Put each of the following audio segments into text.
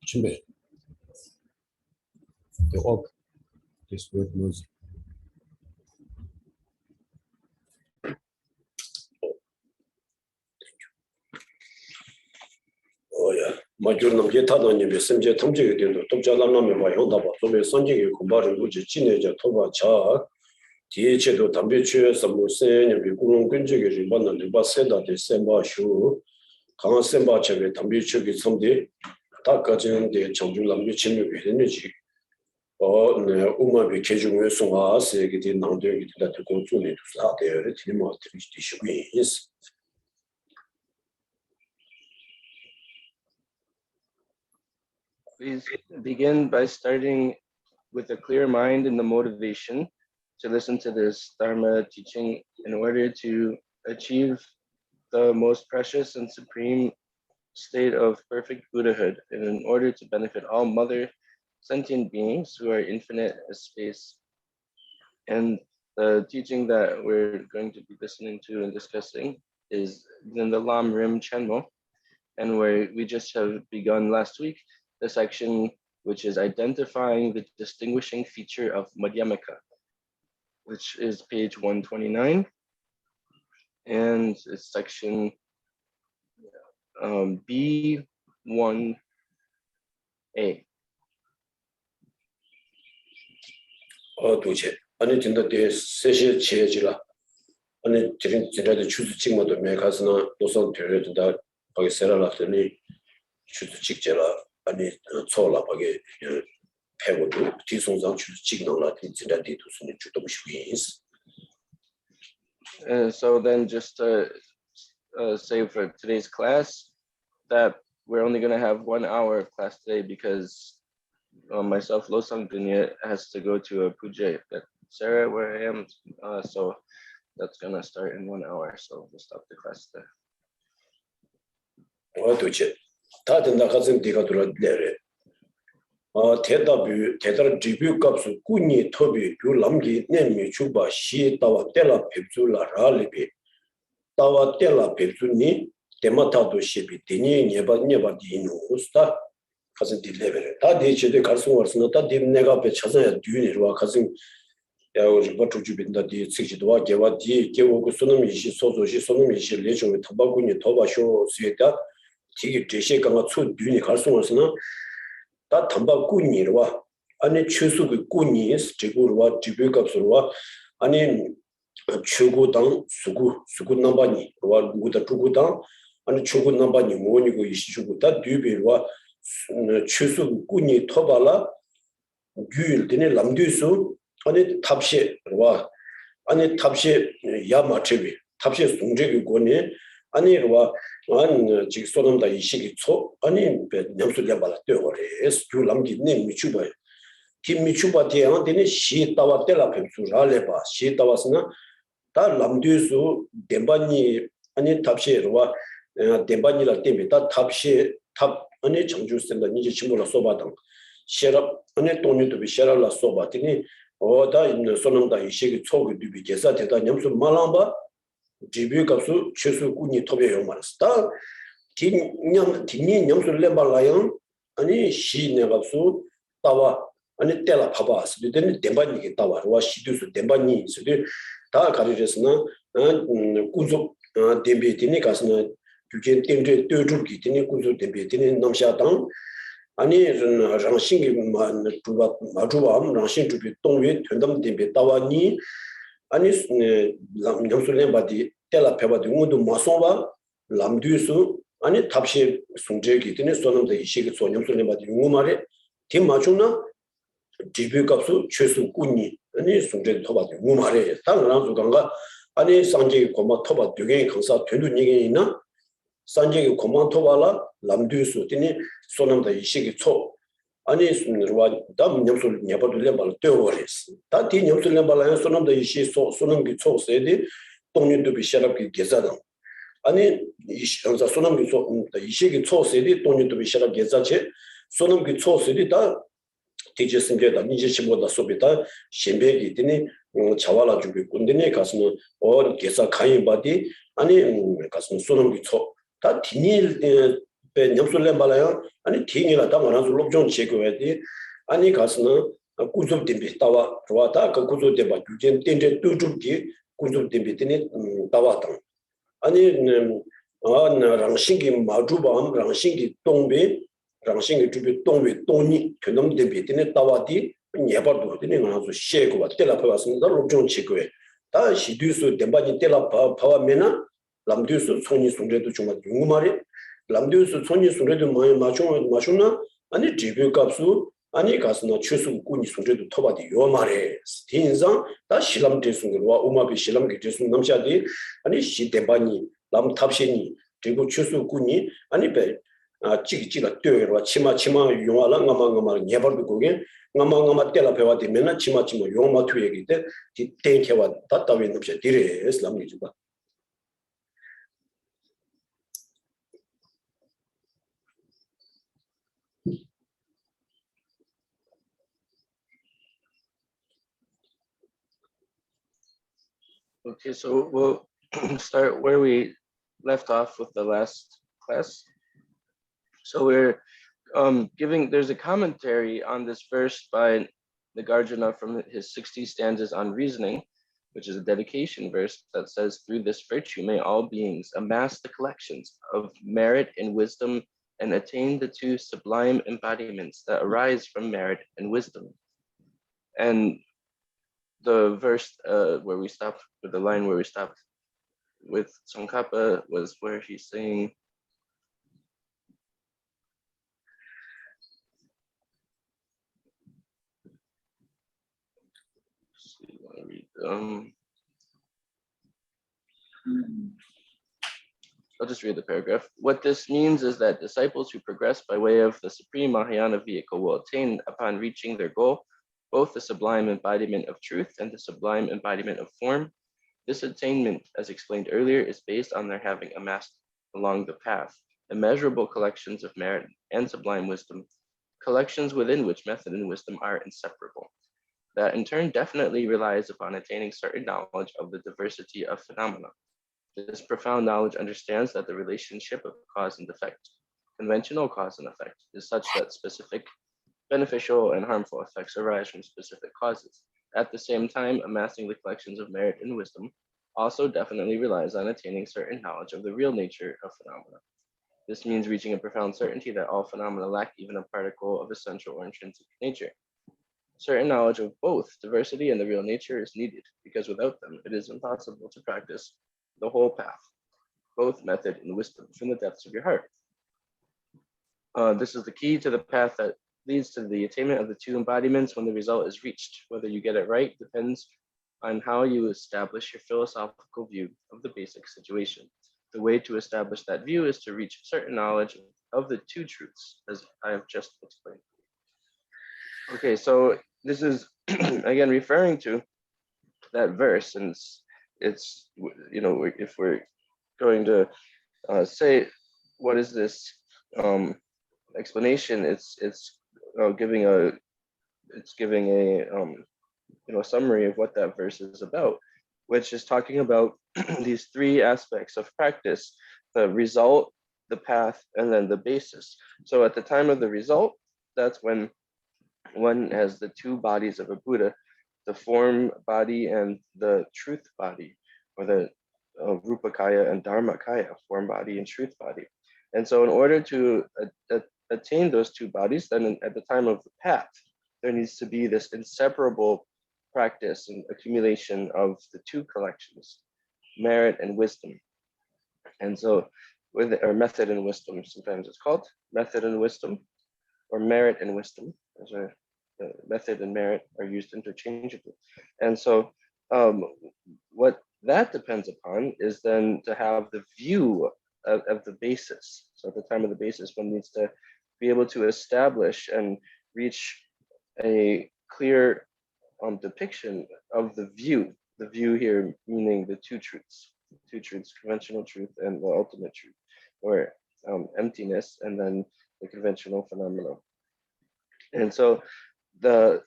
준비. The off. This word music. 야, 마주는 게타도니 베심제 통제가 되도 독자람남에 와요다 봐. 소베 선지기 공부를 우지 지내자 토바차. 뒤에도 담배 취해서 무슨 미국은 근적이 리반을 리바세다 데셈바슈. 강한 셈바체에 담배 취기 섬디 다까지는데 정중남비 침입이 되는지 우마비 개중에 송아 세계의 남들이 다 공존에 두사대를 팀을 드리시고 있어. Please begin by starting with a clear mind and the motivation to listen to this Dharma teaching in order to achieve the most precious and supreme state of perfect Buddhahood, and in order to benefit all mother sentient beings who are infinite as space. And the teaching that we're going to be listening to and discussing is in the Lamrim Chenmo, and where we just have begun last week, the section which is identifying the distinguishing feature of Madhyamaka, which is page 129, and it's section B1A. 도체 아니 진짜 대 세시 지혜지라 아니 진짜도 추수 찍마도 매 가서나 노선 되려다 거기 세라라더니 추수 찍제라 아니 초라 거기 패고도 뒤송상 추수 찍는라 진짜 뒤도스는 주도 무시위스. So then just to say for today's class that we're only going to have 1 hour of class today because myself, Losang Dunya, has to go to a puja at Sarah where I am, so that's going to start in 1 hour, so we'll stop the class there. 도체 다들 나가서 네가 들어내래. 대답 리뷰 값을 꾸니 토비 뷰 남기 내미 주바 시 따와 텔라 펩줄라 라리비 따와 텔라 펩줄니 데마타도 시비 데니 네바 디노스타 가서 딜레벨 다 대체대 갈수 왔으나 다 내가 앞에 찾아야 뒤에와 가서 야 우리 버트 주빈다 디 측지도와 개와 디 개오고 소놈이 시 소소시 소놈이 시 레종에 타바군이 도바쇼 스웨다 되게 제시 강가 초 뒤에 갈수 왔으나 다 담바군이와 아니 최수의 군이 지구와 지배값으로와 아니 최고당 수구 넘바니 와 누구다 두고당 아니 최고 넘바니 뭐니고 이시주고다 뒤비와 최수 군이 토발라 규일드네 람두수 아니 탑시와 아니 탑시 야마체비 탑시 송제기 권이 아니와 안 직소놈다 이시기 초 아니 냠술려 발았대요래 귤람기네 미추바 김미추바 대한테네 시타와 텔라 펜수라레바 시타와스나 다 람두수 덴바니 아니 탑시와 덴바니라 때문에 다 탑시 탑 아니 정주센다 이제 친구라 써봐당 셰랍 아니 돈유도 비셰라라 써봐더니 어다 있는 소놈다 이시기 초그 두비 계사 대다 냠술 말랑바 지비 값수 최수 군이 토베요 말았다. 디니 냠술 레발라요. 아니 시내 값수 따와 아니 텔라 파바스 되는 덴바니게 따와 와 시두수 덴바니 스데 다 가리레스나 군족 덴베티니 가스나 규겐 덴데 뜨줄기 디니 군족 덴베티니 남샤당 아니 랑싱이 마주바 랑싱 주비 동위 된담 덴베 따와니 아니 냠술렘 바디 텔라 페바디 응도 마소바 람두수 아니 탑시 송제기 되네 소놈데 이시기 소냠술렘 바디 응마레 팀 맞추나 지비값수 최수 군이 아니 송제 토바디 응마레 당랑수 강가 아니 상제기 고마 토바 되게 강사 되는 얘기 있나 상제기 고마 토발라 람두수 되네 소놈데 이시기 초 아니 숨르와 담 냠술 냐바들레 발 때워레스 다티 냠술레 발라요 소놈도 이시 소놈기 초세디 동년도 비샤랍기 계자다 아니 이시 항상 소놈기 초 이시기 초세디 동년도 비샤랍 계자체 소놈기 초세디 다 디제스인게다 이제 집보다 소비다 신배기 되니 자와라 주비 군데니 가서는 계사 가인 바디 아니 가서는 소놈기 초다 디닐 배 냠술래 말아요. 아니 팅이라 담아서 롭종 체크해야지. 아니 가서는 구조 댐비 따와 좋아다 그 구조 댐바 주전 땡제 뚜죽기 구조 댐비 때네 따와다. 아니 랑싱기 마주밤 랑싱기 동배 랑싱기 주비 동배 동니 그놈 댐비 때네 따와디 예바도 되는 거라서 셰고 때라파 왔습니다. 롭종 체크해. 다 시두스 댐바지 때라 파와메나 람두스 손이 손제도 정말 궁금하리 람두스 손이 손제도 마쇼나 아니 지뷰 값수 아니 가스나 추수 꾸니 손제도 토바디 요 말에 스틴상 다 실람 대순과 우마비 실람 대순 남샤디 아니 시대바니 람 탑시니 그리고 추수 꾸니 아니 배 찌기찌가 뛰어와 치마 용화랑 가마가마 예벌도 고게 가마가마 때라 배워디 맨나 치마 용마 투얘기 때 땡케와 다다위 넘셔 디레 슬람니 좀 봐. Okay, so we'll start where we left off with the last class. So we're there's a commentary on this verse by Nagarjuna from his 60 stanzas on reasoning, which is a dedication verse that says, through this virtue may all beings amass the collections of merit and wisdom and attain the two sublime embodiments that arise from merit and wisdom. And the verse where we stopped, with the line where we stopped with Tsongkhapa was where he's saying, I'll just read the paragraph. What this means is that disciples who progress by way of the supreme Mahayana vehicle will attain, upon reaching their goal, both the sublime embodiment of truth and the sublime embodiment of form. This attainment, as explained earlier, is based on their having amassed along the path immeasurable collections of merit and sublime wisdom, collections within which method and wisdom are inseparable. That in turn definitely relies upon attaining certain knowledge of the diversity of phenomena. This profound knowledge understands that the relationship of cause and effect, conventional cause and effect, is such that specific beneficial and harmful effects arise from specific causes. At the same time, amassing the collections of merit and wisdom also definitely relies on attaining certain knowledge of the real nature of phenomena. This means reaching a profound certainty that all phenomena lack even a particle of essential or intrinsic nature. Certain knowledge of both diversity and the real nature is needed, because without them, it is impossible to practice the whole path, both method and wisdom, from the depths of your heart. This is the key to the path that leads to the attainment of the two embodiments when the result is reached. Whether you get it right depends on how you establish your philosophical view of the basic situation. The way to establish that view is to reach certain knowledge of the two truths, as I have just explained. Okay, so this is again referring to that verse, and it's if we're going to say what is this explanation, it's giving a summary of what that verse is about, which is talking about these three aspects of practice: the result, the path, and then the basis. So at the time of the result, that's when one has the two bodies of a Buddha, the form body and the truth body, or the Rupakaya and Dharmakaya, form body and truth body. And so in order to attain those two bodies, then at the time of the path, there needs to be this inseparable practice and accumulation of the two collections, merit and wisdom. And so or method and wisdom, sometimes it's called method and wisdom, or merit and wisdom. Method and merit are used interchangeably. And so what that depends upon is then to have the view of the basis. So at the time of the basis, one needs to be able to establish and reach a clear depiction of the view here meaning the two truths, conventional truth and the ultimate truth, or emptiness, and then the conventional phenomena. And so the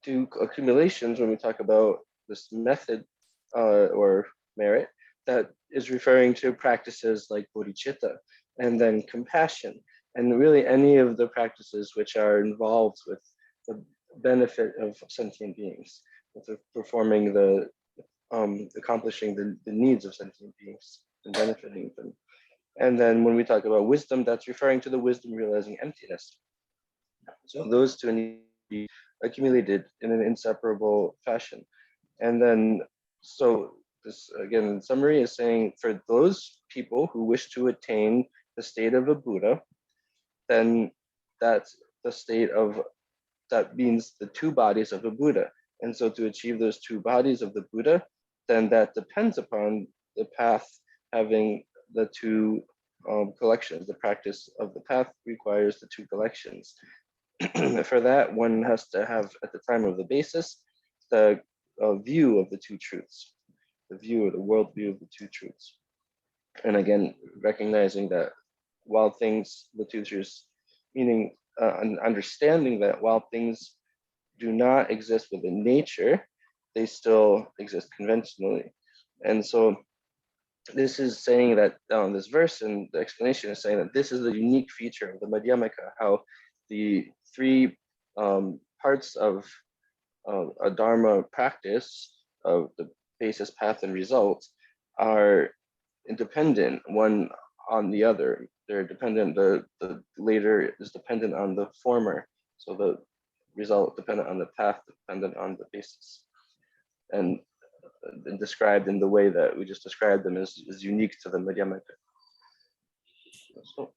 two accumulations, when we talk about this method or merit, that is referring to practices like bodhicitta and then compassion, and really any of the practices which are involved with the benefit of sentient beings, with the performing the accomplishing the needs of sentient beings and benefiting them. And then when we talk about wisdom, that's referring to the wisdom realizing emptiness. So those two need to be accumulated in an inseparable fashion. And then, so this again in summary is saying for those people who wish to attain the state of a Buddha, then that's the state of, that means the two bodies of a Buddha. And so to achieve those two bodies of the Buddha, then that depends upon the path having the two collections. The practice of the path requires the two collections. For that, one has to have, at the time of the basis, the view of the two truths, the view of the worldview of the two truths. And again, recognizing that while things, the two truths, meaning understanding that while things do not exist within nature, they still exist conventionally. And so this is saying that this verse and the explanation is saying that this is the unique feature of the Madhyamaka, how the three parts of a Dharma practice, of the basis, path, and result, are independent one on the other. They're dependent, the later is dependent on the former. So the result dependent on the path, dependent on the basis. And described in the way that we just described them is unique to the Madhyamaka. So.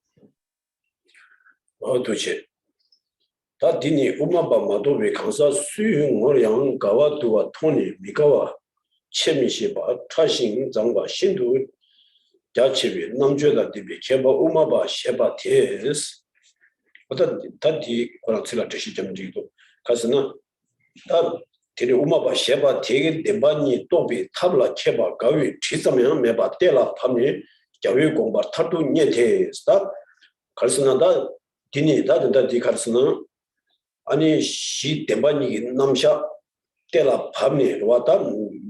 다 디니 우마바 마도베 강사 수용어량 가와도와 토니 미가와 체미시바 타신 장과 신도 자치비 남죄다 디비 제바 우마바 셰바 테스 어떤 다디 거라츠라 드시점지도 가서는 다 디니 우마바 셰바 테게 데바니 또비 탑라 체바 가위 치자면 메바 때라 밤에 자위 공바 타도 녀테스다 가서는다 디니 다든다 디 가서는 아니 시 대반이 남샤 때라 밤에 왔다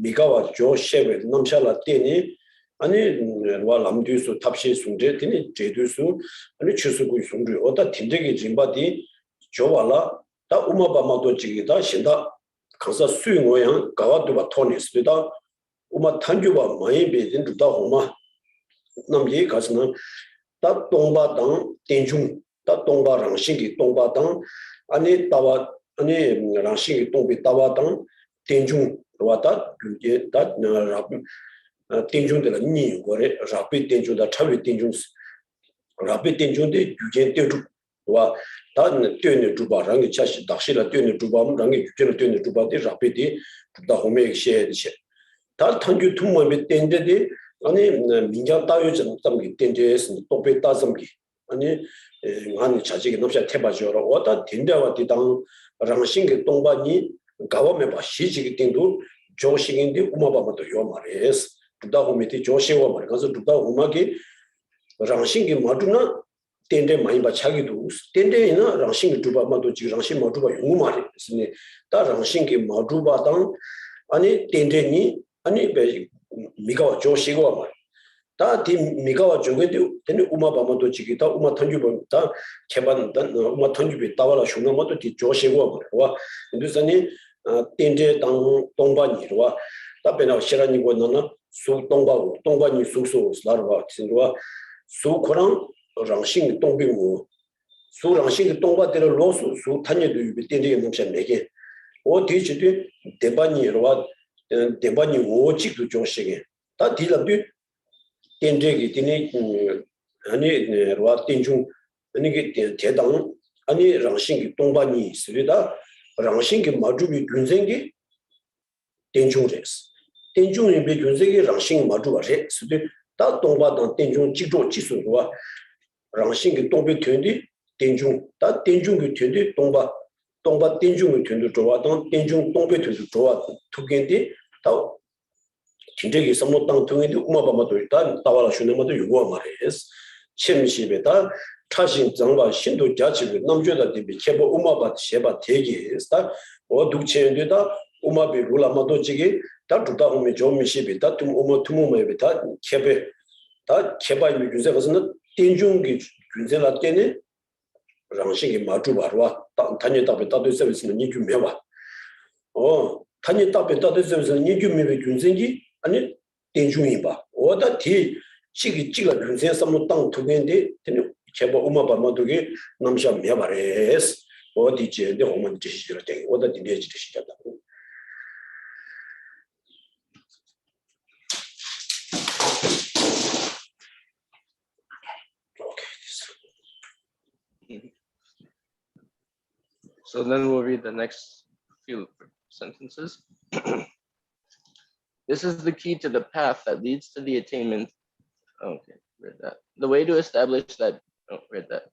미가와 조셰베 남샤라 때니 아니 와 남뒤수 탑시 숭제 되니 제두수 아니 추수구 숭주 어다 팀적이 진바디 조발라 다 우마바마도 지기다 신다 강사 수용어양 가와도바 토니스다 우마 탄주바 많이 베진 두다 호마 남지 가스는 다 동바당 땡중 다 동바랑 신기 동바당 아니 따와 아니 랑싱이 동비 따와당 땡중 왔다 그게 다 땡중들 니 거래 라피 땡중다 차비 땡중 라피 땡중데 유제 땡중 와 다는 뛰는 주바랑이 차시 dak시라 뛰는 주바랑이 유제를 뛰는 주바데 라피디 다 호메시에 다 탄주 투모메 땡데데 아니 민자 따요전 담기 땡제스 또베 따섬기 아니 한 자식이 넘자 태바죠로 왔다 딘다와 디당 랑싱게 동반이 가와메 바 시지기 띵도 조식인데 우마바마도 요 말이에스 두다호메티 조시와 말 가서 두다호마게 랑싱게 마두나 텐데 많이 바 차기도 텐데나 랑싱게 두바마도 지 랑싱 마두바 요 말이에스 다 랑싱게 마두바당 아니 텐데니 아니 베 미가와 조시와 말 다디 미가와 조게데 데니 우마바마도 지기다 우마 탄주본다 개반단 우마 탄주비 따와라 슈나마도 디 조시고 와 인도산이 텐데 당 동반이로와 답변하 시라니고 나나 수 동바고 동반이 수수 라르바 신도와 수코랑 랑싱 동빙고 수 랑싱 동바데로 로수 수 탄예도 유비 텐데 넘샤 내게 오 디치디 대반이로와 대반이 오직도 조시게 다 딜랍디 텐데기 티니 아니 와 텐중 아니게 대당 아니 랑싱기 동반이 있으리다 랑싱기 마주비 균생기 텐중레스 텐중이 비 균생기 랑싱 마주바레 스데 다 동바당 텐중 직조 지수와 랑싱기 동비 튼디 텐중 다 텐중기 튼디 동바 텐중이 튼디 좋아당 텐중 동비 튼디 좋아 투겐디 다 진짜기 선모땅 통인데 우마바마도 일단 따와라 슈네마도 요구와 말이에스 쳔시베다 차신 정과 신도 자치비 남주다 디비 케보 우마바 셰바 대기에스다 어둑체인데다 우마비 룰라마도 지기 다 두다오메 조미시비다 tum 우마 투모메비다 케베 다 케바이 유제 가서는 텐중기 준세라 때네 랑식이 마주바와 단위 답에 따도 서비스는 니 준비해봐. 단위 답에 따도 서비스는 니 준비해 준생기 아니 텐중이 봐. 오다 뒤 지기 찍어 준세 삼모 땅 두개인데 되는 제법 음악바마도게 남샤 메바레스 어디제 내 오면 지시를 때 오다 뒤에 지시겠다. So then we'll read the next few sentences. This is the key to the path that leads to the attainment. Okay, read that. The way to establish that. Oh, read that.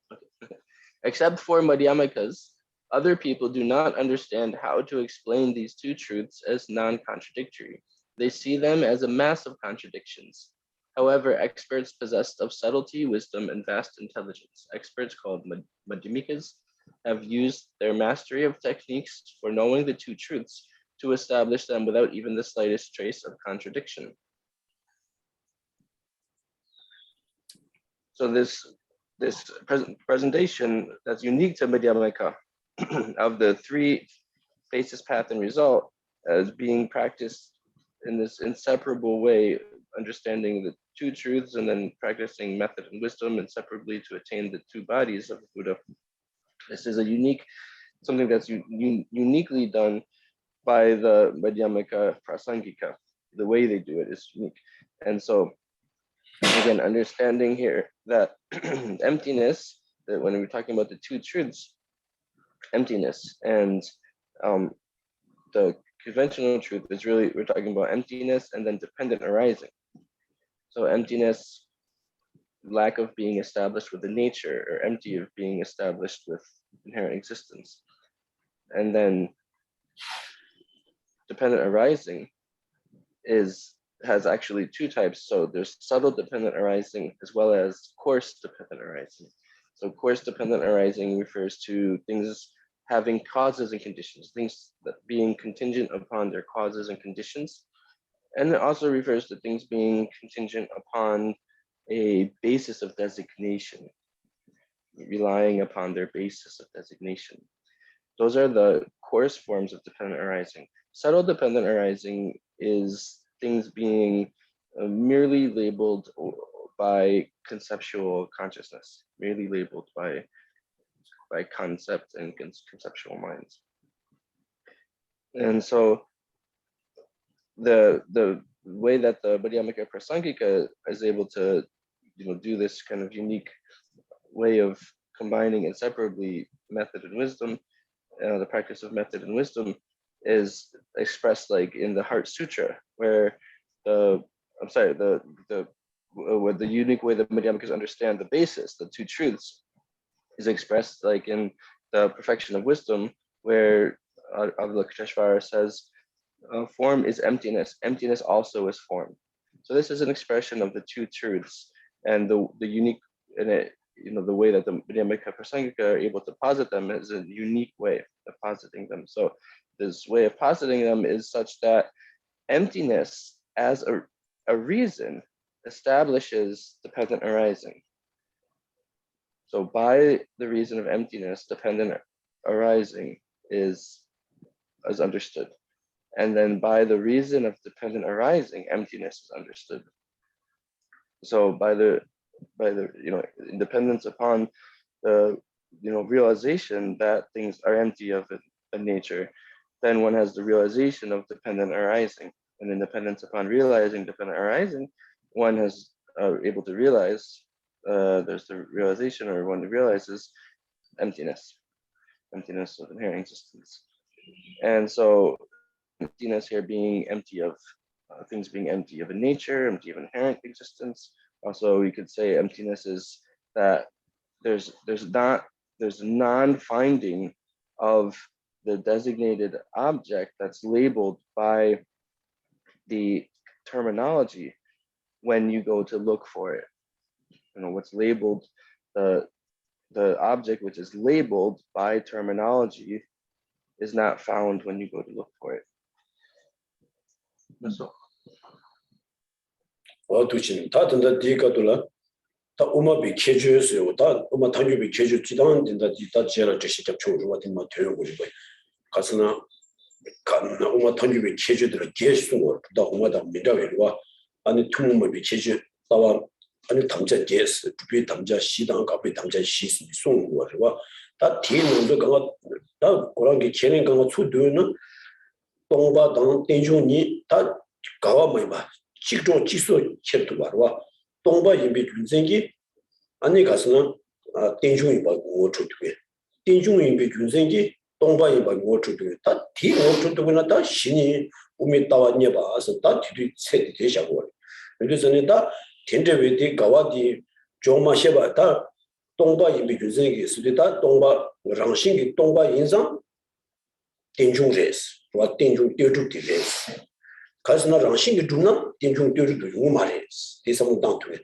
Okay. Except for Madhyamikas, other people do not understand how to explain these two truths as non-contradictory. They see them as a mass of contradictions. However, experts possessed of subtlety, wisdom, and vast intelligence, experts called Madhyamikas, have used their mastery of techniques for knowing the two truths to establish them without even the slightest trace of contradiction. So this presentation that's unique to Madhyamika of the three phases, path, and result as being practiced in this inseparable way, understanding the two truths and then practicing method and wisdom inseparably to attain the two bodies of the Buddha. This is a unique, something that's uniquely done by the Madhyamika Prasangika. The way they do it is unique. And so, again, understanding here that emptiness, that when we're talking about the two truths, emptiness and the conventional truth is really, we're talking about emptiness and then dependent arising. So emptiness, lack of being established with the nature, or empty of being established with inherent existence. And then dependent arising has actually two types. So there's subtle dependent arising as well as coarse dependent arising. So coarse dependent arising refers to things having causes and conditions, things that being contingent upon their causes and conditions. And it also refers to things being contingent upon a basis of designation, relying upon their basis of designation. Those are the coarse forms of dependent arising. Subtle dependent arising is things being merely labeled by conceptual consciousness, merely labeled by concept and conceptual minds. And so the way that the Madhyamika Prasangika is able to do this kind of unique way of combining inseparably method and wisdom, the practice of method and wisdom is expressed like in the Heart Sutra, where the unique way that Madhyamikas understand the basis, the two truths, is expressed like in the Perfection of Wisdom, where Avalokiteshvara says, form is emptiness. Emptiness also is form. So this is an expression of the two truths and the unique, and the way that the Madhyamika Prasangika are able to posit them is a unique way of positing them. So this way of positing them is such that emptiness as a reason establishes dependent arising. So by the reason of emptiness, dependent arising is understood. And then by the reason of dependent arising, emptiness is understood. So by the independence upon the realization that things are empty of a nature, then one has the realization of dependent arising. And independence upon realizing dependent arising, one has able to realize there's the realization, or one realizes emptiness of inherent existence. And so emptiness here being empty of things, being empty of a nature, empty of inherent existence. Also, we could say emptiness is that there's non-finding of the designated object that's labeled by the terminology when you go to look for it. What's labeled, the object which is labeled by terminology is not found when you go to look for it. So 두신 다든다 디가돌라 다 우마비 캐주스요. 다 우마 단주비 캐주 지단 된다 지다 제라 제시 잡초로 같은 뭐 되는 거지. 가스나 간나 우마 단주비 캐주들 계속 다 우마다 미다외와 아니 투무비 캐주 따와 아니 담자 제스 부비 담자 시당 가비 담자 시스 송 거와 다 뒤는 강가 다 고랑기 체는 강가 추도는 동바 당 땡중니 다 가와 뭐봐 직종 지수 챕도 말와 동바 인비 균생기 아니 가서는 땡중이 받고 어쩌게 땡중이 인비 균생기 동바 인비 받고 어쩌게 다 뒤로 어쩌고나 다 신이 우미 따왔냐 봐서 다 뒤로 세 되셔고 그래서 다 텐데베디 가와디 조마셰바 다 동바 인비 균생기 수리다 동바 랑신기 동바 인상 땡중레스 와 땡중 떼주디레스 가스나 랑신기 두나 땡중 떼주도 용마레스 대상은 당투에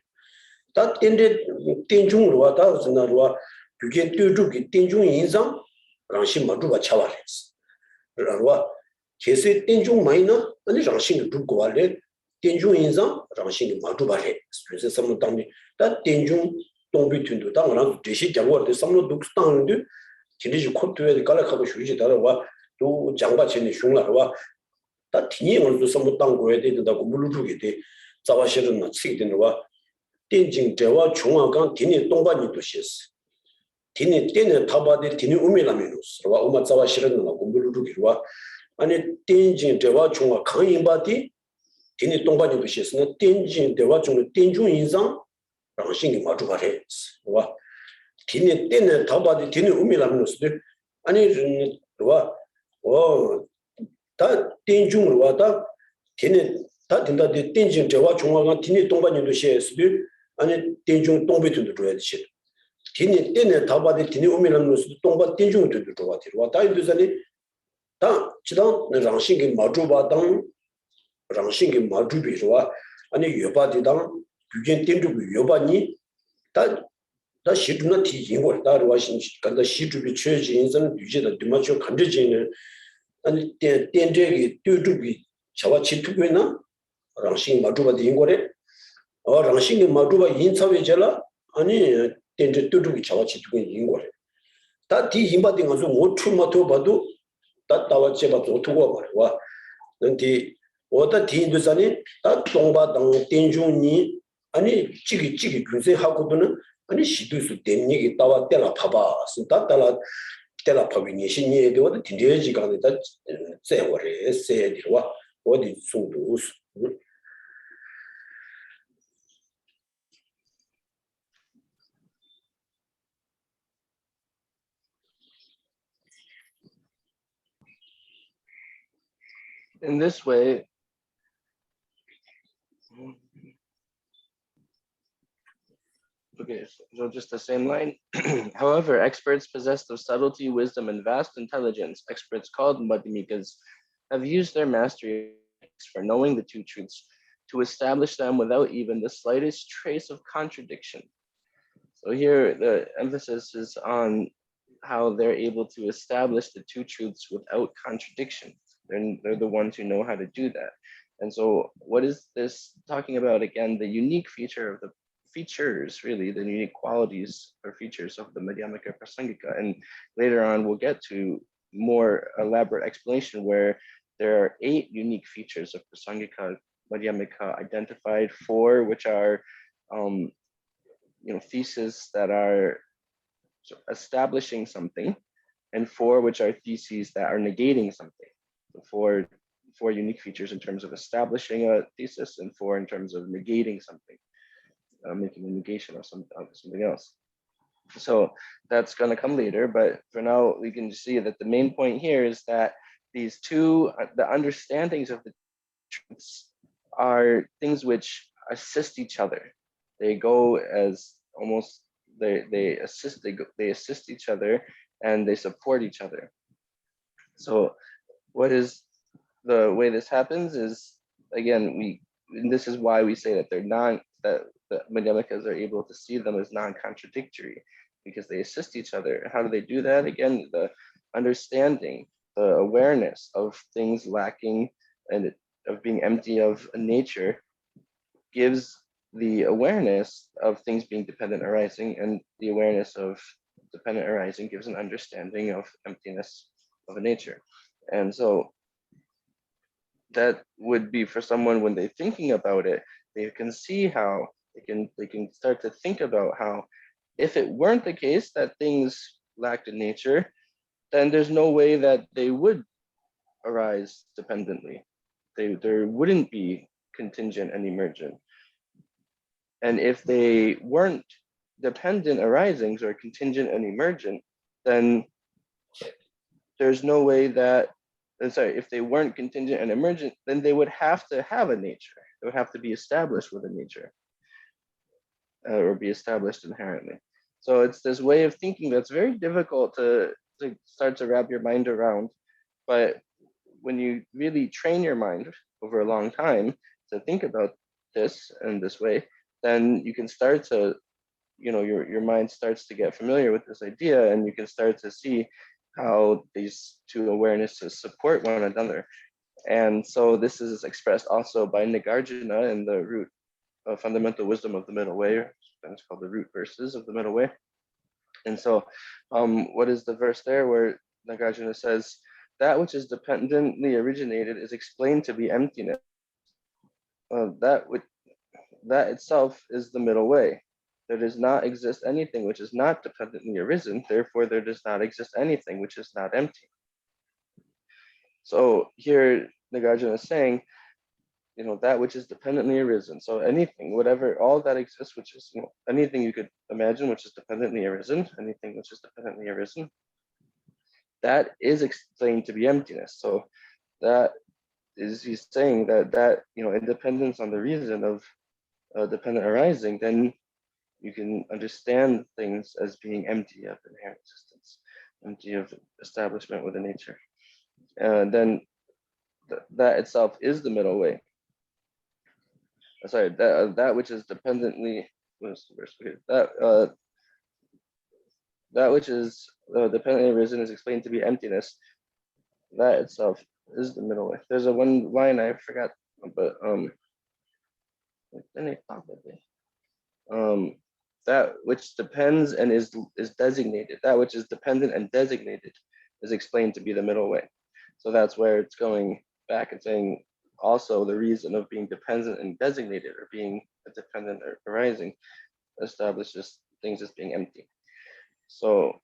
다 땡데 땡중으로 와다 스나로와 그게 떼주기 땡중 인상 랑신 마두가 차와레스 그러와 계세 땡중 마이나 아니 랑신기 두고 와레 땡중 인상 랑신기 마두바레 그래서 삼은 당니 다 땡중 동비튼도 당랑 대시 장고한테 삼로 독스당는데 진리지 코트에 깔락하고 쉬지 달아와 또 장바치는 흉라와 다 티니응도 삼로 당고에 된다고 물루주게 돼 자와시는 나치게 되는와 땡징 대와 중앙강 티니 동반이도 시스 티니 땡에 타바데 티니 우미라미노스와 우마 자와시는 나고 물루주기와 아니 땡징 대와 중앙 강인바디 티니 동반이도 시스는 땡징 대와 중앙 땡중 인상 랑신기 마주바레 와 티니 땡에 타바데 티니 우미라미노스들 아니 다 땡중으로 와다 티니 다 된다 땡징 대와 중앙강 티니 동반이도 시스들 아니 땡중 동배tun도 줘야 되지 티니 땡에 타바데 티니 우미라미노스들 동바 땡중도 줘야 돼 와 다인도자니 다 지단 랑신기 마주바당 랑신기 마주비로와 아니 여바디당 규견 땡주비 여바니 다 시주나 티징고 다르와 신시 간다 시주비 최지 인생 유지다 디마초 간제지는 아니 땡제기 뚜주비 자와 치투고나 랑신 마주바디 인고래 랑신기 마주바 인사회절라 아니 땡제 뚜주비 자와 치투고 인고래 다디 힘바딩 가서 못 출마도 봐도 다 따와제바 도투고 말와 넌디 오다 디인도산이 다 동바당 땡중니 아니 찌기 군세하고도는 아니 시도수 댐니기 따와 때라 봐봐 쓴다 따라 때라 봐비니 신이에도 어디 딘데지가 다 세월에 세디와 어디 송도 In this way, okay, so just the same line. However, experts possessed of subtlety, wisdom, and vast intelligence, experts called madhimikas, have used their mastery for knowing the two truths to establish them without even the slightest trace of contradiction. So here the emphasis is on how they're able to establish the two truths without contradiction. They're the ones who know how to do that. And so what is this talking about? Again, the unique feature of the features, really, the unique qualities or features of the Madhyamaka Prasangika. And later on, we'll get to more elaborate explanation where there are 8 unique features of Prasangika Madhyamaka identified, 4 which are theses that are establishing something, and 4 which are theses that are negating something. So four unique features in terms of establishing a thesis, and 4 in terms of negating something, making a negation of something else. So that's going to come later, but for now we can see that the main point here is that these two, the understandings of the truths are things which assist each other. They go as almost they assist each other, and they support each other. So what is the way this happens is, again, this is why we say that that the Madhyamikas are able to see them as non-contradictory, because they assist each other. How do they do that? Again, the understanding, the awareness of things lacking and of being empty of nature gives the awareness of things being dependent arising, and the awareness of dependent arising gives an understanding of emptiness of a nature. And so that would be for someone when they're thinking about it, they can see how they can start to think about how if it weren't the case that things lacked a nature, then there's no way that they would arise dependently. There wouldn't be contingent and emergent. And if they weren't dependent arisings or contingent and emergent, then there's no way that, if they weren't contingent and emergent, then they would have to have a nature. They would have to be established with a nature or be established inherently. So it's this way of thinking that's very difficult to start to wrap your mind around. But when you really train your mind over a long time to think about this in this way, then you can start to, your mind starts to get familiar with this idea, and you can start to see how these two awarenesses support one another. And so this is expressed also by Nagarjuna in the root of fundamental wisdom of the Middle Way, and it's called the root verses of the Middle Way. And so what is the verse there where Nagarjuna says, that which is dependently originated is explained to be emptiness. That itself is the middle way. There does not exist anything which is not dependently arisen, therefore there does not exist anything which is not empty. So here Nagarjuna is saying, that which is dependently arisen. So anything, whatever, all that exists, which is, anything you could imagine which is dependently arisen, anything which is dependently arisen, that is explained to be emptiness. So that is, he's saying that independence on the reason of dependent arising, then you can understand things as being empty of inherent existence, empty of establishment with a nature. Then that itself is the middle way. Sorry, that which is dependently, that which is dependently arisen is explained to be emptiness. That itself is the middle way. There's a one line I forgot, but that which depends and is designated, that which is dependent and designated is explained to be the middle way. So that's where it's going back and saying also the reason of being dependent and designated, or being a dependent or arising, establishes things as being empty. So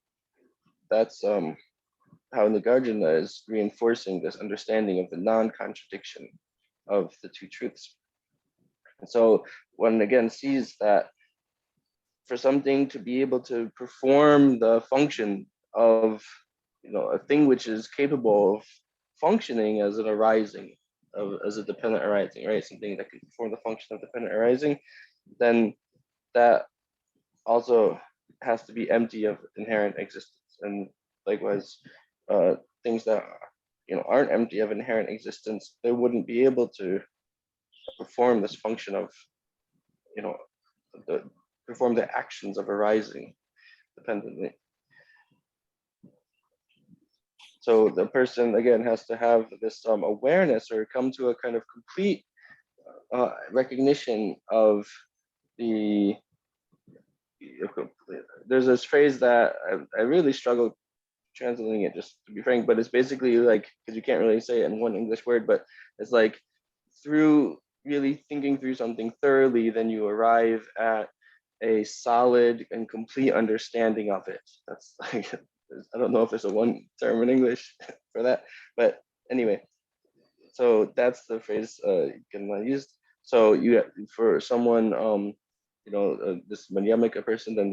that's how Nagarjuna is reinforcing this understanding of the non-contradiction of the two truths. And so one again sees that for something to be able to perform the function of, a thing which is capable of functioning as an arising, as a dependent arising, right? Something that can perform the function of dependent arising, then that also has to be empty of inherent existence. And likewise, things that aren't empty of inherent existence, they wouldn't be able to perform this function of, perform the actions of arising dependently. So the person again has to have this awareness, or come to a kind of complete recognition of the. There's this phrase that I really struggle translating it, just to be frank, but it's basically like, because you can't really say it in one English word, but it's like through really thinking through something thoroughly, then you arrive at a solid and complete understanding of it. That's like, I don't know if there's a one term in English for that, but anyway, so that's the phrase Chenmo used. So you, for someone, this Madhyamika person, then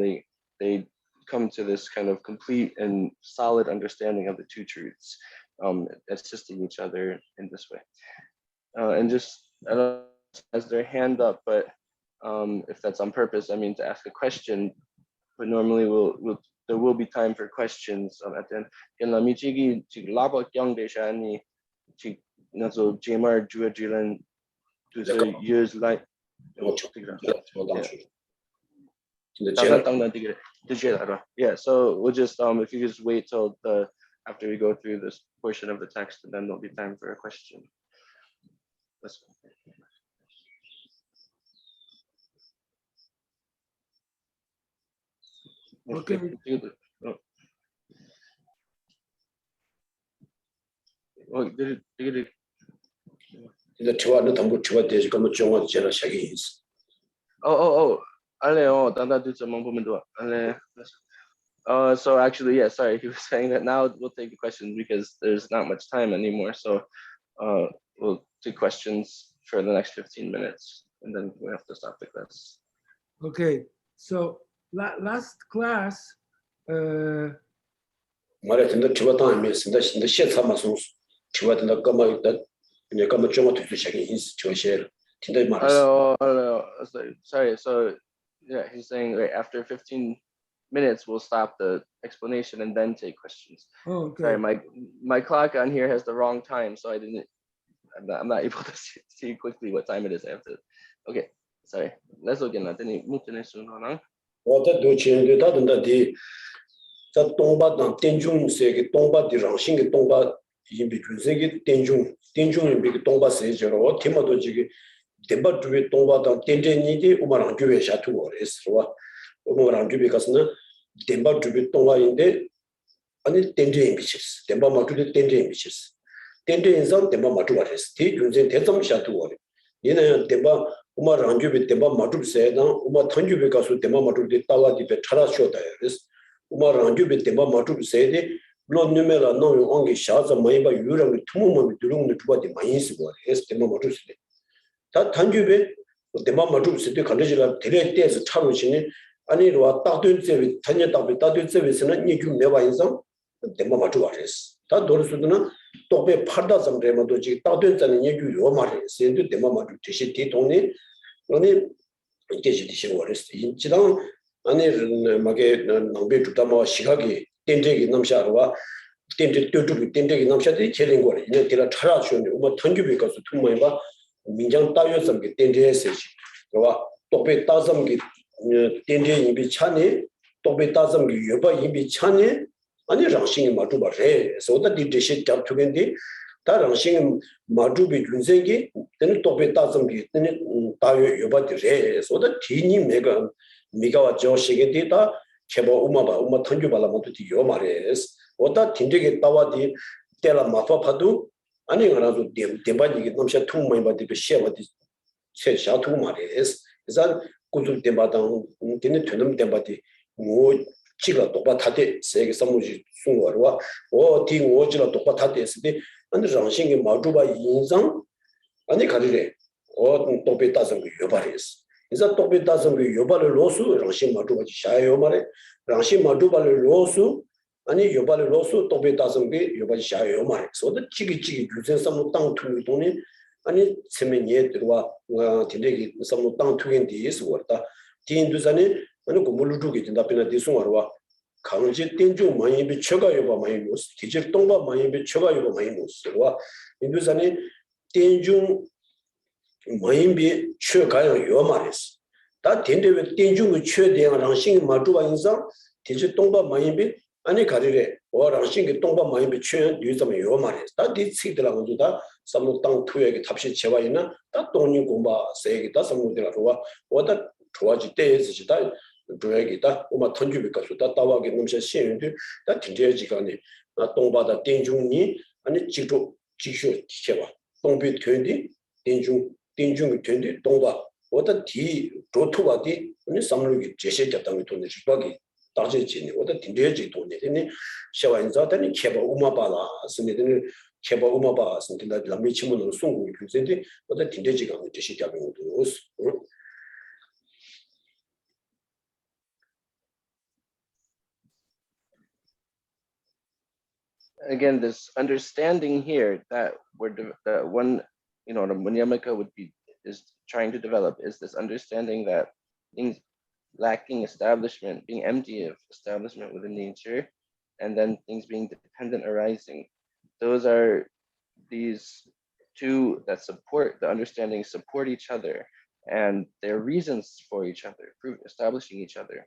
they come to this kind of complete and solid understanding of the two truths, assisting each other in this way. And just, I don't know, as their hand up, but if that's on purpose, I mean to ask a question, but normally there will be time for questions at the end. Can la michigi chig labo kyang de shani chig nazo jmar jua jilan to the years like yeah, so we'll just if you just wait till after we go through this portion of the text, and then there'll be time for a question. Let's go. Okay. The Chihuahua Tambu Chihuahua is come to General Shagis. So actually, yeah, sorry, he was saying that now we'll take the questions because there's not much time anymore. So we'll take questions for the next 15 minutes and then we have to stop the class. Okay, so last class, Marathon Chihuahua means the shit Samasus, Chihuahua Gama that in the Gama Joma to Shagis to share. Sorry, so yeah, he's saying right after 15 minutes we'll stop the explanation and then take questions. Oh, okay. Sorry, my clock on here has the wrong time, so I'm not able to see quickly what time it is. I have to. Okay, sorry. Let's look in that. Then move to next one. What the Duchin, the Tomba, Tenjun, say Tomba, the Ransing Tomba in between Zegi, Tenjun in big Tomba says, or Timadoji, Deba to be Tomba, Tenjani, Umaranju, Shatu, or is Umaranju because now Demba to be Tomba in the and Tenjin beaches, Demba Matu, the Tenjin beaches. Tenjin is on Demba Matuaris, using Tesam Shatu. In a Demba Umaranju with Demba Matu said, Uma Tanju because with Demba Matu, the Tawa, the Petara Shota is. Umaranju with Demba Matu said, Lord Numela, no only shots of Maiba, Uram with Tumum with Dulung to what the Mains were, yes, Demba Matu said. That Tanju with Demba Matu said, the condition of Tele as a Taruchin, and it was Tatun with Tanya Tabi, Tatun service, and you never in some Demba Matu artists. That Dorsudana, Tobe Pardasam Remadoji, Tatun and you Yomar, send to Demba Matu Tishi Tony, only Geshe was in Chidang. Ani mage nambe tutama shigagi tendegi namsharwa tende tendegi namshade chelingore ine tira thara chune uma thangyubi kasu thumaiba minjang tayo samge tende sechi wa tobe tazamgi tende yimbi chane tobe tazamgi yoba yimbi chane ani rangsing matuba re so da Geshe jab thugendi ta rangsing matubi junsengi tene tobe tazamgi tene tayo yoba re so da tini mega Migawa Joshige data, Chebo Uma Tanju Balamotu Yomares, or that Tindigi Tawadi, Tela Mafa Padu, and around Debadi Namsha Tumai, but the Sheva said Shatu Mares, is that Kutu Debadan, didn't Tunum Debati, more Chila Topatate, say Samuji Sungarwa, or Ting Wojila Topatate, and the Ransing Maduba Yinzang, and the Kadire, or Tope doesn't be Yobares. Is that Toby doesn't be Yobal Losu, Ranshi Matuba Shayomare, Ranshi Matuba Losu, and Yobal Losu, Toby doesn't be Yobal Shayomare. So the Chigi using some tongue to Tony, and it seminate Tindegi, some tongue to in this water. Tin Duzani, and Gumulu get in the Penadisumara. Kanji Tinju, my be Choga Yoba Minus, teacher Tomba, my be Choga Yoba Minus. In Duzani, Tinju. Maybe Chugaya Yomaris. That tended with Tinju Chudi and Ransing Maduba Inza, Tiju Tomba Maybe, and a career, or Ransing Tomba Maybe Chun, use them Yomaris. That did see the Lamuda, some tongue to a Tapshi Chevaina, that Tony Gumba say that's a Mudilla, or that Tuaji days, Dragita, Uma Tanju because that Tawa get them saying that Tinjigani, not Tomba the Tinjuni, and it Chicho Cheva, Tombi 20, Tinju. Tinjung twenty Tonga, what a tea, Rotubati, only some Geshe Jatami to the Shibagi, Tajin, what a Tindeji to the Shawa in Zatani, Keba Umabala, Senate Keba Umaba, something like Lamichimon or Sungu, what a Tindeji on the Geshe Jabin to those. Again, this understanding here that one, the Munyamaka is trying to develop is this understanding that things lacking establishment, being empty of establishment within nature, and then things being dependent arising. Those are these two that support the understanding, support each other, and their reasons for each other, establishing each other.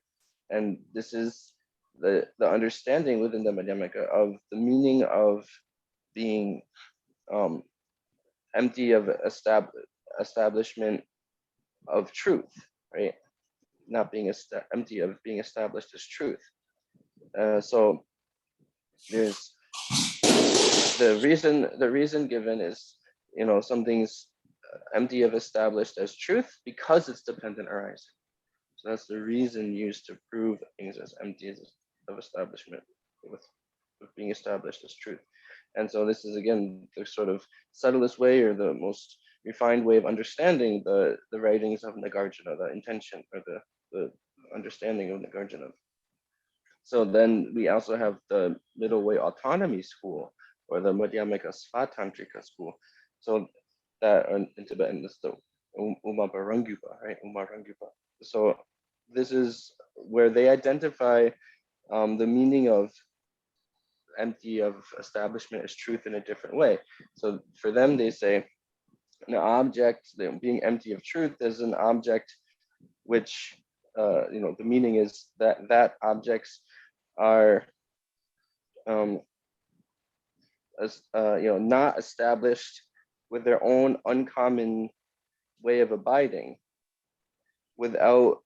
And this is the understanding within the Madhyamaka of the meaning of being empty of establishment of truth, right? not being empty of being established as truth. So there's the reason given is, something's empty of established as truth because it's dependent arising. So that's the reason used to prove things as empty of establishment with being established as truth. And so this is, again, the sort of subtlest way or the most refined way of understanding the writings of Nagarjuna, the intention or the understanding of Nagarjuna. So then we also have the Middleweight Autonomy school, or the Madhyamika Svatantrika school. So that in Tibetan is the Umabarangupa, right? Umarangupa. So this is where they identify the meaning of empty of establishment as truth in a different way. So for them, they say an object, being empty of truth, is an object which, the meaning is that objects are, not established with their own uncommon way of abiding, without,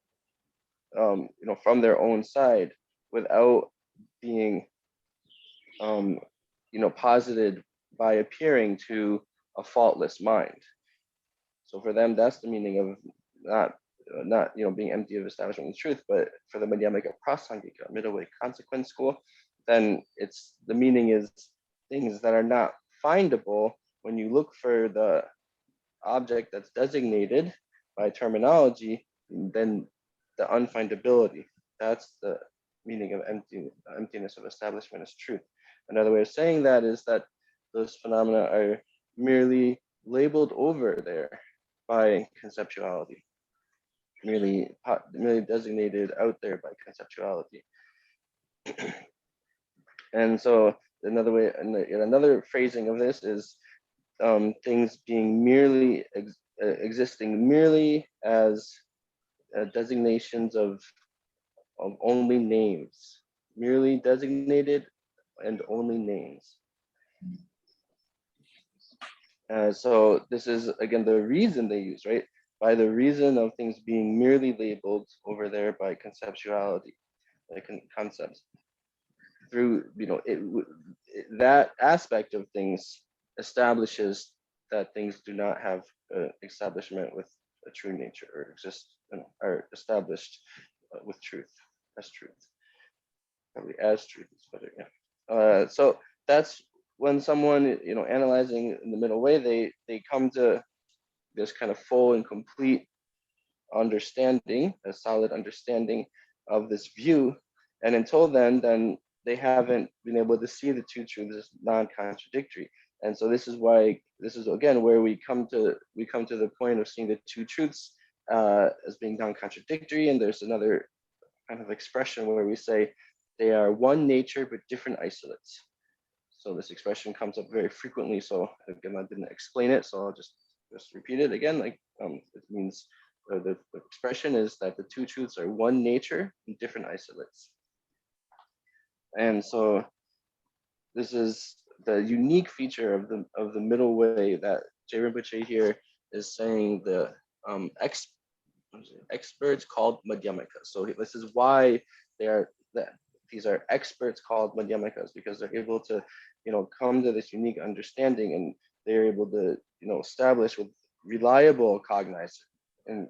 from their own side, without being, posited by appearing to a faultless mind. So for them, that's the meaning of not being empty of establishment of truth. But for the Madhyamika Prasangika, middleweight consequence school, then the meaning is things that are not findable when you look for the object that's designated by terminology, then the unfindability. That's the meaning of emptiness of establishment as truth. Another way of saying that is that those phenomena are merely labeled over there by conceptuality, merely designated out there by conceptuality. And so another phrasing of this is things being merely existing merely as designations of only names, merely designated and only names. So this is, again, the reason they use, right? By the reason of things being merely labeled over there by conceptuality, like concepts. Through, that aspect of things establishes that things do not have establishment with a true nature, or exist, are established with truth, as truth. Probably as truth is better, yeah. So that's when someone, analyzing in the middle way, they come to this kind of full and complete understanding, a solid understanding of this view. And until then they haven't been able to see the two truths as non-contradictory. And so this is again where we come to the point of seeing the two truths as being non-contradictory. And there's another kind of expression where we say they are one nature but different isolates. So this expression comes up very frequently. So again, I didn't explain it, so I'll just repeat it again. Like it means the expression is that the two truths are one nature and different isolates. And so this is the unique feature of the middle way that J. Rinpoche here is saying the experts called Madhyamika. So this is why these are experts called Madhyamikas, because they're able to, come to this unique understanding, and they're able to, establish with reliable cognizer and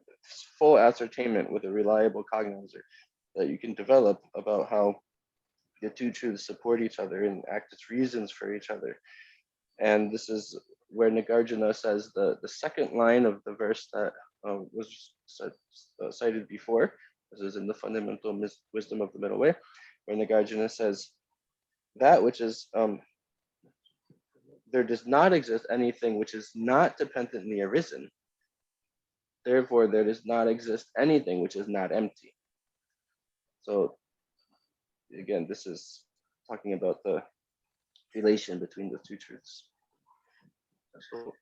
full ascertainment with a reliable cognizer that you can develop about how the two truths support each other and act as reasons for each other. And this is where Nagarjuna says the second line of the verse that was cited before. This is in the fundamental wisdom of the middle way, where Nagarjuna says that which is there does not exist anything which is not dependently arisen. Therefore, there does not exist anything which is not empty. So again, this is talking about the relation between the two truths. So,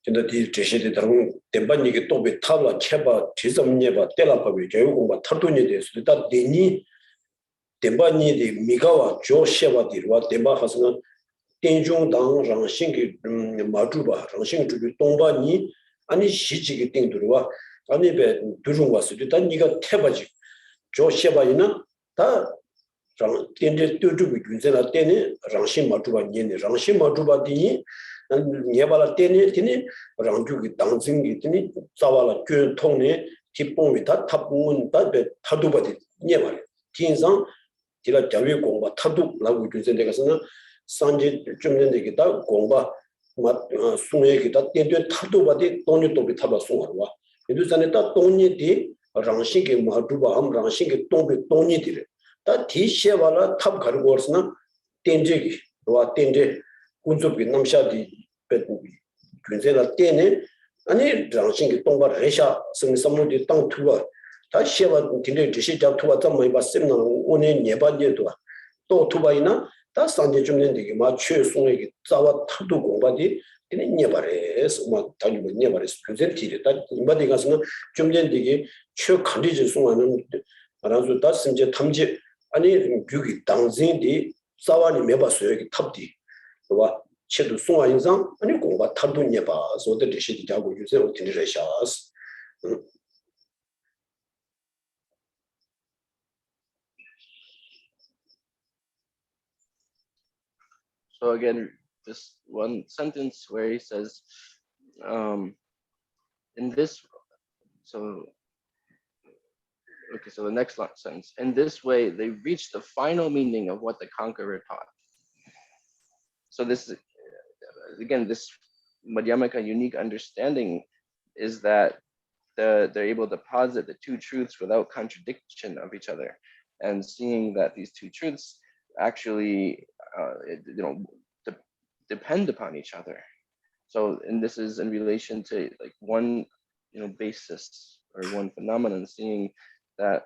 진짜 이 제시대 다른 대반이게 또 베타라 쳬바 지점녀바 텔라파비 교육공부 타도니 됐을 때 데니 대반이데 미가와 조셰바디와 대바하스는 땡중당 랑싱기 마주바 랑싱 주비 동반이 아니 시지기 땡들과 아니 배 두중 왔을 때 네가 태바지 저 셰바이나 다 텐데 뚜뚜비 군세나 때네 랑신 마주바 니네 랑신 마주바 디니 네발라 때네 티니 랑주기 당징기 티니 자발라 그 통네 기뽕이 다 탑문 다베 타두바디 네발 tin상 디라 자위 공바 타두라고 주제 내가서는 산지 좀 된데 다 공바 마 송예기다 텐데 타두바디 돈이 또비 타바 송하와 이두산에 다 돈이디 랑신기 마주바 함 랑신기 돈비 돈이디래 다 디셰발라 탑 가르고 왔으나 텐제기 와 텐제 군족이 남샤디 군세라 때네 아니 랑신기 동바 레샤 성성무디 땅 투가 다 셰바 딘데 지시 잡투가 좀 많이 봤으면 오늘 예반제도 또 투바이나 다 산제 좀 된데 마 최송에게 자와 타도 공바디 이 예바레스 막 달리고 예바레스 그제티리 다 임바디 가서는 좀 된데 최 컨디션 송하는 알아서 다 심제 탐지 아니 규기 당진디 자와니 매바서 여기 탑디 와 체도 송화 인상 아니 공바 타도 예바 소데 디시디 자고 유세 오티니레샤스 So again, this one sentence where he says, in this, so the next sentence, in this way, they reach the final meaning of what the conqueror taught. So this, again, this Madhyamaka unique understanding is that they're able to posit the two truths without contradiction of each other, and seeing that these two truths actually depend upon each other. So, and this is in relation to like one basis or one phenomenon, seeing that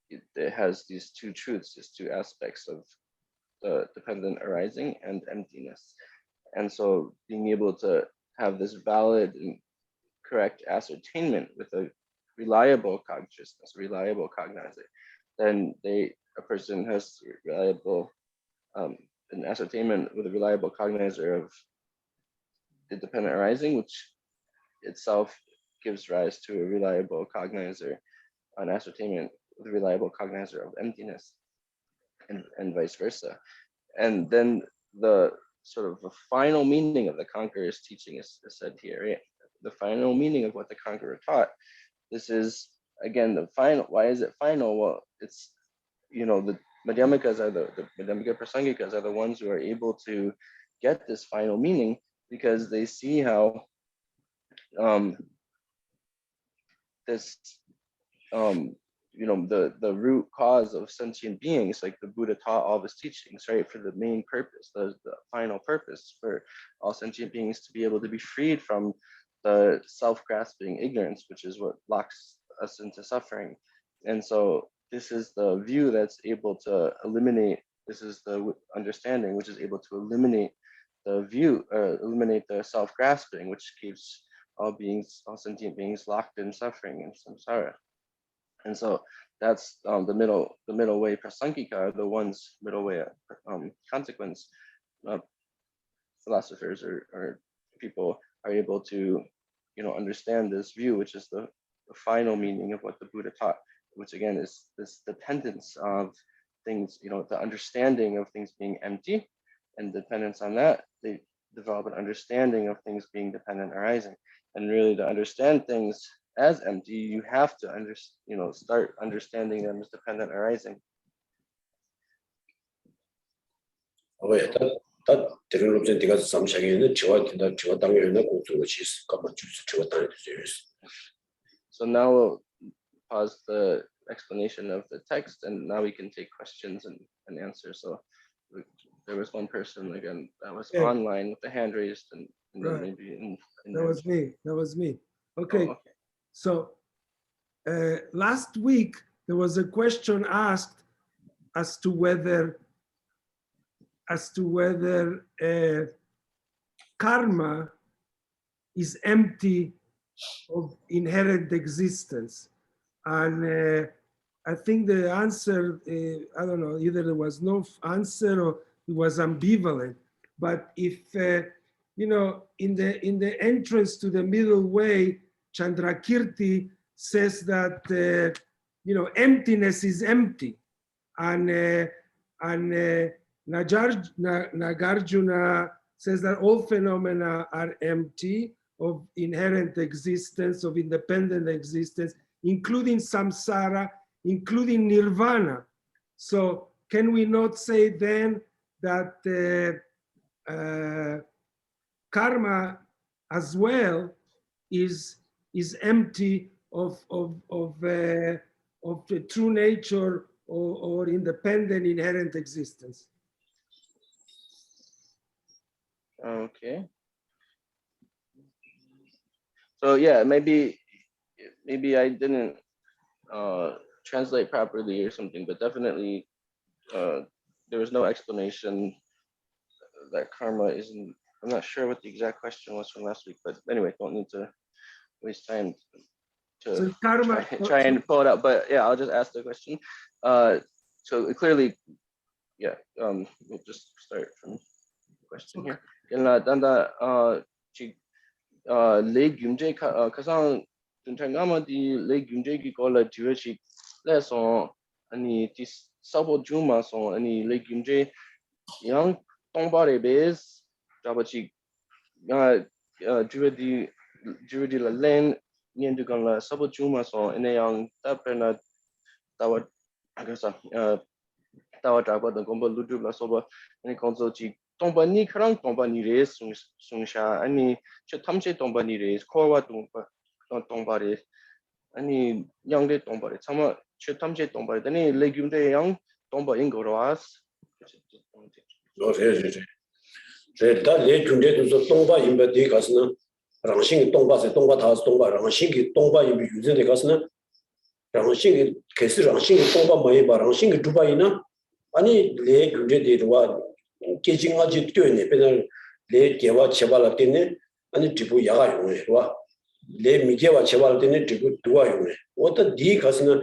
it has these two truths, these two aspects of the dependent arising and emptiness. And so being able to have this valid and correct ascertainment with a reliable consciousness, reliable cognizer, then a person has reliable an ascertainment with a reliable cognizer of the dependent arising, which itself gives rise to a reliable cognizer, an ascertainment with a reliable cognizer of emptiness, and vice versa. And then the sort of the final meaning of the conqueror's teaching is said here, right? The final meaning of what the conqueror taught. This is, again, the final. Why is it final? Well, it's, the Madhyamikas are the Madhyamika Prasangikas are the ones who are able to get this final meaning, because they see how this the root cause of sentient beings, like the Buddha taught all of his teachings, right, for the main purpose, the final purpose for all sentient beings to be able to be freed from the self-grasping ignorance, which is what locks us into suffering. And so this is the view that's able to eliminate, this is the understanding which is able to eliminate the view, eliminate the self-grasping, which keeps all sentient beings locked in suffering and samsara. And so that's the middle way prasankika are the ones, middle way consequence philosophers or people are able to understand this view, which is the final meaning of what the Buddha taught, which again is this dependence of things, the understanding of things being empty, and dependence on that, they develop an understanding of things being dependent arising. And really to understand things as empty, you have to start understanding them as dependent arising. So now we'll pause the explanation of the text, and now we can take questions and answers. So there was one person again that was online with the hand raised, and then maybe that was me. Okay. Oh, okay. So last week there was a question asked as to whether karma is empty of inherent existence, and I think the answer, I don't know, either there was no answer or it was ambivalent. But if in the entrance to the middle way, Chandrakirti says that emptiness is empty, and Nagarjuna says that all phenomena are empty of inherent existence, of independent existence, including samsara, including nirvana. So can we not say then that karma as well is empty of the true nature or independent inherent existence? Okay. So yeah, maybe I didn't translate properly or something, but definitely there was no explanation that karma isn't. I'm not sure what the exact question was from last week, but anyway, don't need to waste time to So karma, try and pull it out. But yeah, I'll just ask the question. So clearly, yeah, we'll just start from the question here. Le gyumje kasang tuntangama di le gyumje ki kola jiwachi le son ani ti sabo juma son ani le gyumje yang tongbare bez jabachi jiwadi la len nyendu kan la sabo juma son ene yang tapena tawa agasa tawa jaba da gomba ludu la soba ani konzo chi tongba ni karang tongba ni re sungsha ani che tamche tongba ni re kowa tongba re ani yang de tongba re sama che tamche tongba re ani legume de yang tongba ingoroas 다 레준데도 동바 임베디 가스나 랑싱이 동바세 동바 다스 동바 랑싱이 동바 임베 유전데 가스나 랑싱이 계스 랑싱이 동바 마이 바 랑싱이 두바이나 아니 레준데디와 계징아지 뛰어네 배날 레 개와 제발할 때는 아니 뒤부 야가 용해와 레 미개와 제발할 때는 뒤부 두와 용해 어떤 디 가스나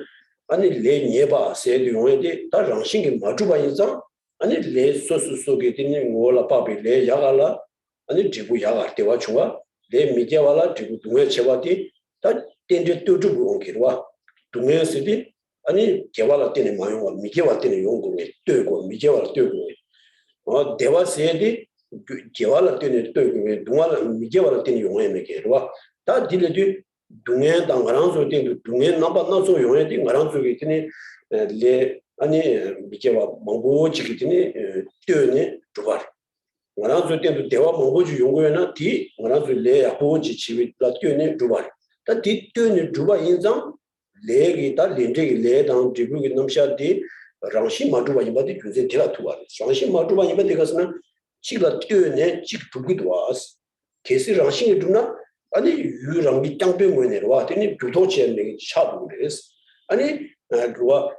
아니 레 녀바 세도 용해디 다 랑싱이 마주바 인상 아니 레 소스 속에 있는 몰라 밥이 레 야갈라 아니 지구 야갈 때와 좋아 레 미개와라 지구 동에 제와디 다 텐데 또주고 온기와 동에서디 아니 개발할 때는 마용와 미개와 때는 용공에 뜨고 미개와 뜨고 대화세디 개발할 때는 뜨고 동화 미개와 때는 용에 메게와 다 딜레디 동에 당가랑소 때도 동에 나빠나소 용에 된 가랑소게 있더니 레 아니 미개와 몽고지 기티니 뛰어니 두발 나라도 때도 대화 몽고지 용고에나 디 나라도 레 아고지 지위라 뛰어니 두발 다디 뛰어니 두발 인상 레기다 렌제기 레당 지부기 넘샤디 랑시 마두바 이바디 주제 티라 투발 랑시 마두바 이바디 가스나 치가 뛰어네 치 두기도 와스 계시 랑시 두나 아니 유랑비 땅배 모네와 되니 두도체 내기 샤부 그래스 아니 그와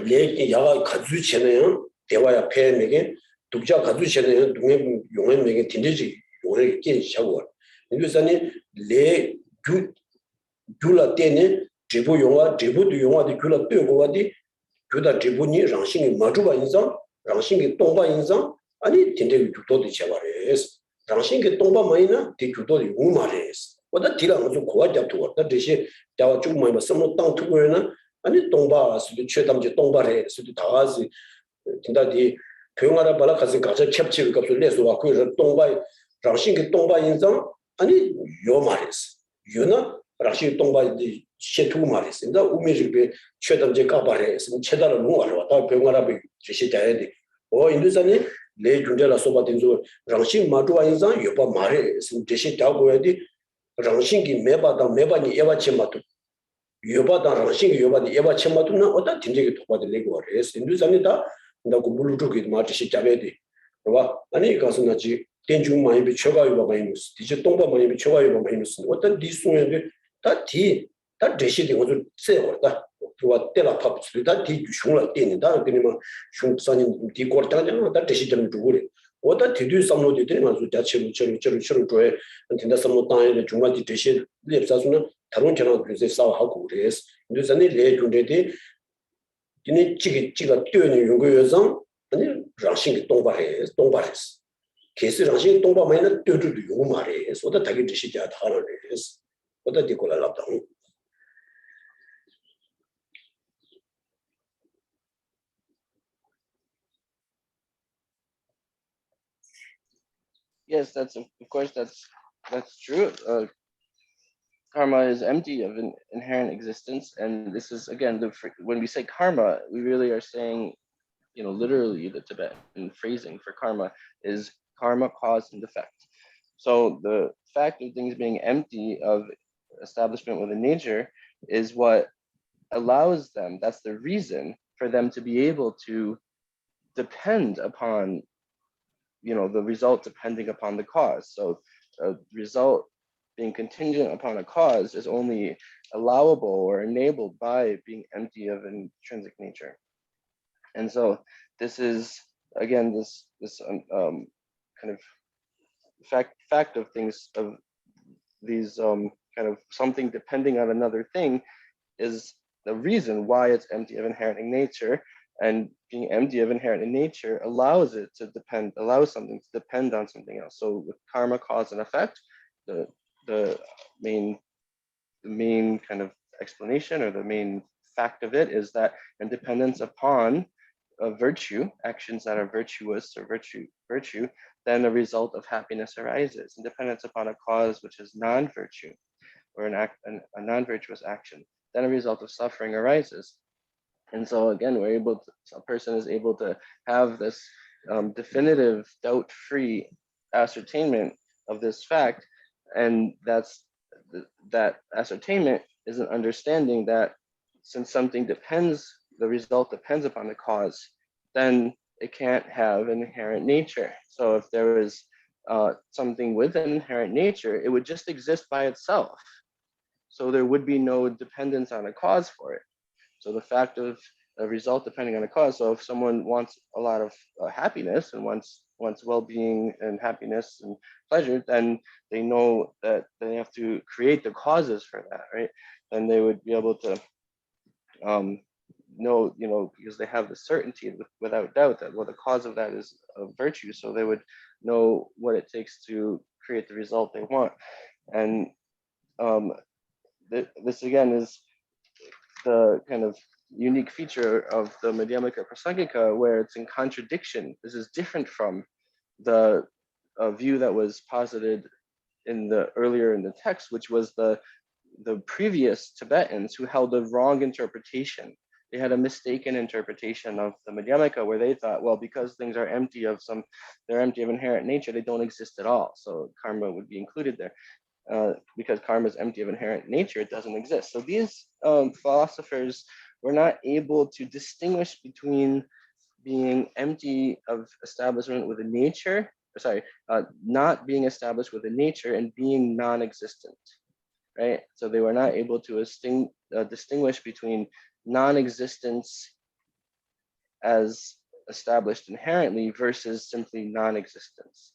레기 야가 가주 전에요 대화야 폐에게 독자 가주 전에요 동해 용해에게 딘데지 용해 깨 샤고 인도산이 레 귤라 때네 제보 용화 제보도 용화도 귤라 뜨고와디 귤다 제보니 랑싱이 마주바 인상 랑싱이 동바 인상 아니 딘데 주도도 제발레스 랑싱이 동바 마이나 디 주도도 용마레스 보다 디랑 좀 고아잡도 왔다 대신 자와 좀 많이 섬노 땅 투고에나 아니 동바 수도 최담지 동바래 수도 다가지 진다디 병아라 발라 가서 가서 캡치를 값을 내서 왔고 그래서 동바 랑싱이 동바 인상 아니 요 말이스 요나 랑싱이 동바 셰투 말이스 인다 우미지베 최담지 까바래 최다를 놓아라 왔다 병아라 지시 자야디 인도산에 내 준대라 소바딘조 랑싱 마두와 인상 요바 말해 지시 자고야디 랑싱이 매바니 에바치마도 요바다 랑싱이 요바디 에바치마도나 어떤 팀제게 도바들 내고 와레스 인도산에다 나고 물루족이 마치시 자베디 봐 아니 가서나지 텐중 많이 비춰가 요바 마이너스 디제 동바 많이 비춰가 요바 마이너스 어떤 디스용에 다 대시디 오늘 세월다 그와 때라 팝스다 디 중을 때는다 그니만 중산이 디 거다냐 다 대시점 두고래 어다 디디 삼노디 되면 아주 자체로 저를 줘에 근데 삼노 땅에 중간디 대시 lep사수는 다른 전화 그래서 싸워하고 그래서 인도산에 레준데디 디네 찌가 뛰어는 용거여서 아니 랑싱이 동바해스 계스 랑싱이 동바마이나 뛰어도 요거 말해 소다 다기 드시자 하나래스 어디 꼴라 랍다. Yes, that's of course that's true. Karma is empty of an inherent existence, and this is again when we say karma, we really are saying, literally the Tibetan phrasing for karma is karma, cause and effect. So the fact of things being empty of establishment with a nature is what allows them, that's the reason for them to be able to depend upon, the result depending upon the cause. So a result being contingent upon a cause is only allowable or enabled by being empty of intrinsic nature. And so this is, again, this kind of fact of things, of these kind of something depending on another thing, is the reason why it's empty of inherent in nature. And being empty of inherent in nature allows something to depend on something else. So with karma, cause and effect, the main kind of explanation, or the main fact of it, is that in dependence upon a virtue, actions that are virtuous or virtue, then a result of happiness arises. In dependence upon a cause which is non-virtue, or a non-virtuous action, then a result of suffering arises. And so again, a person is able to have this definitive, doubt-free ascertainment of this fact, and that ascertainment is an understanding that since something the result depends upon the cause, then it can't have an inherent nature. So if there is something with an inherent nature, it would just exist by itself. So there would be no dependence on a cause for it. So the fact of a result depending on a cause. So if someone wants a lot of happiness and wants well-being and happiness and pleasure, then they know that they have to create the causes for that, right? And they would be able to know, because they have the certainty without doubt that, well, the cause of that is a virtue. So they would know what it takes to create the result they want. And this again is the kind of unique feature of the Madhyamaka Prasangika, where it's in contradiction. This is different from the view that was posited earlier in the text, which was the previous Tibetans who held a wrong interpretation. They had a mistaken interpretation of the Madhyamaka, where they thought, well, because things are they're empty of inherent nature, they don't exist at all. So karma would be included there. Because karma is empty of inherent nature, it doesn't exist. So these philosophers were not able to distinguish between being empty of establishment with a nature, not being established with a nature, and being non-existent, right? So they were not able to distinguish between non-existence as established inherently versus simply non-existence.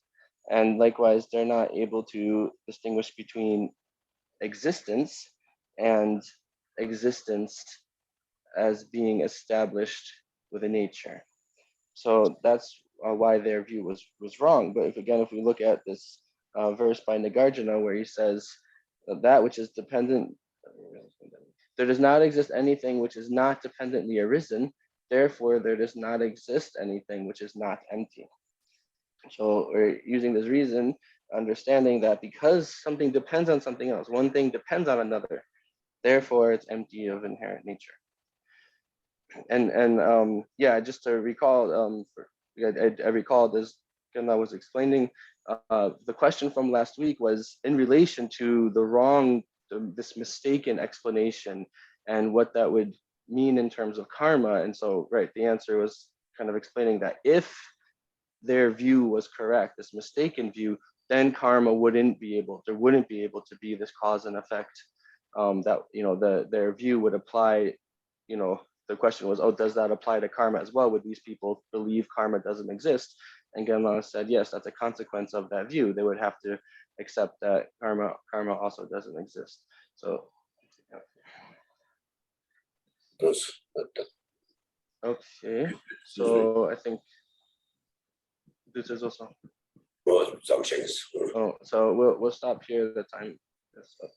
And likewise, they're not able to distinguish between existence and existence as being established with a nature. So that's why their view was wrong. But if we look at this verse by Nagarjuna, where he says that which is dependent, there does not exist anything which is not dependently arisen, therefore there does not exist anything which is not empty. So we're using this reason, understanding that because something depends on something else, one thing depends on another, therefore it's empty of inherent nature. And yeah, just to recall, I recall this, and I was explaining the question from last week was in relation to this mistaken explanation and what that would mean in terms of karma. And so, right, the answer was kind of explaining that if their view was correct, this mistaken view, then karma wouldn't be able to be this cause and effect. That their view would apply. The question was, does that apply to karma as well? Would these people believe karma doesn't exist? And Genla said, yes, that's a consequence of that view. They would have to accept that karma also doesn't exist. So, okay. So I think this is also. Oh, so we'll stop here. The time is up.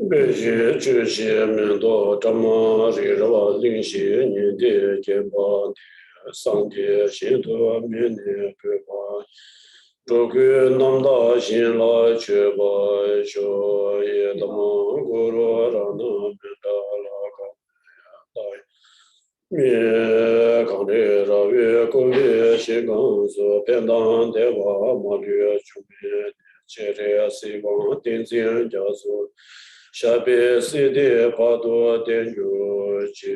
Geshe Geshe Mendo Dhamma Rirava Lingxi Ninde Genpa Sangye Shinto Mene Pepa Chogu Namda Shinla Cheba Cho Ye Dhamma Guru Rana Menda Laka Dai Me Kane Rave Kule Shigang Su Pendan Deva Malya Chume Chere Sivan Tenzin Jasu Shabe Sidi Pado Denju Chi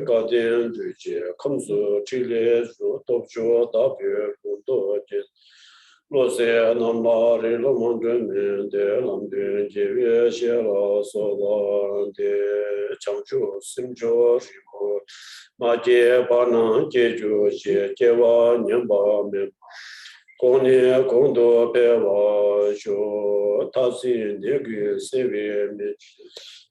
Gaden Duji Kamsu Chile Zu Topcho Tabi Kundo Jin Lose Namari Lomondun De Lamdun Jive Shela Sola De Changchu Simcho Riko Maje Banan Jeju Chi Jewa Nyamba Mem Kone Kondo Pewa Sho Tasi Negi Sevi Mi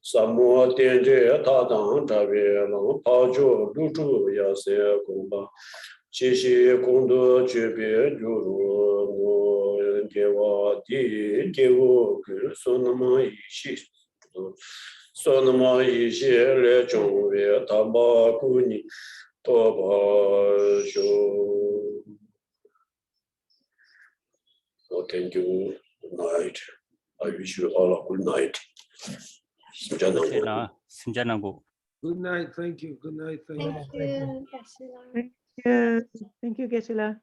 Samo Tenje Tadang Tabe Lang Pajo Luchu Yase Gomba Chishi Kondo Chebe Juru No Gewa Di Gewo Sonama Ishi Sonama Ishi Le Chongwe Taba Kuni Toba Sho. So thank you. Good night. I wish you all a good night. Simjanangu. Good night. Thank you. Good night. Thank you. Thank you, Geshe-la.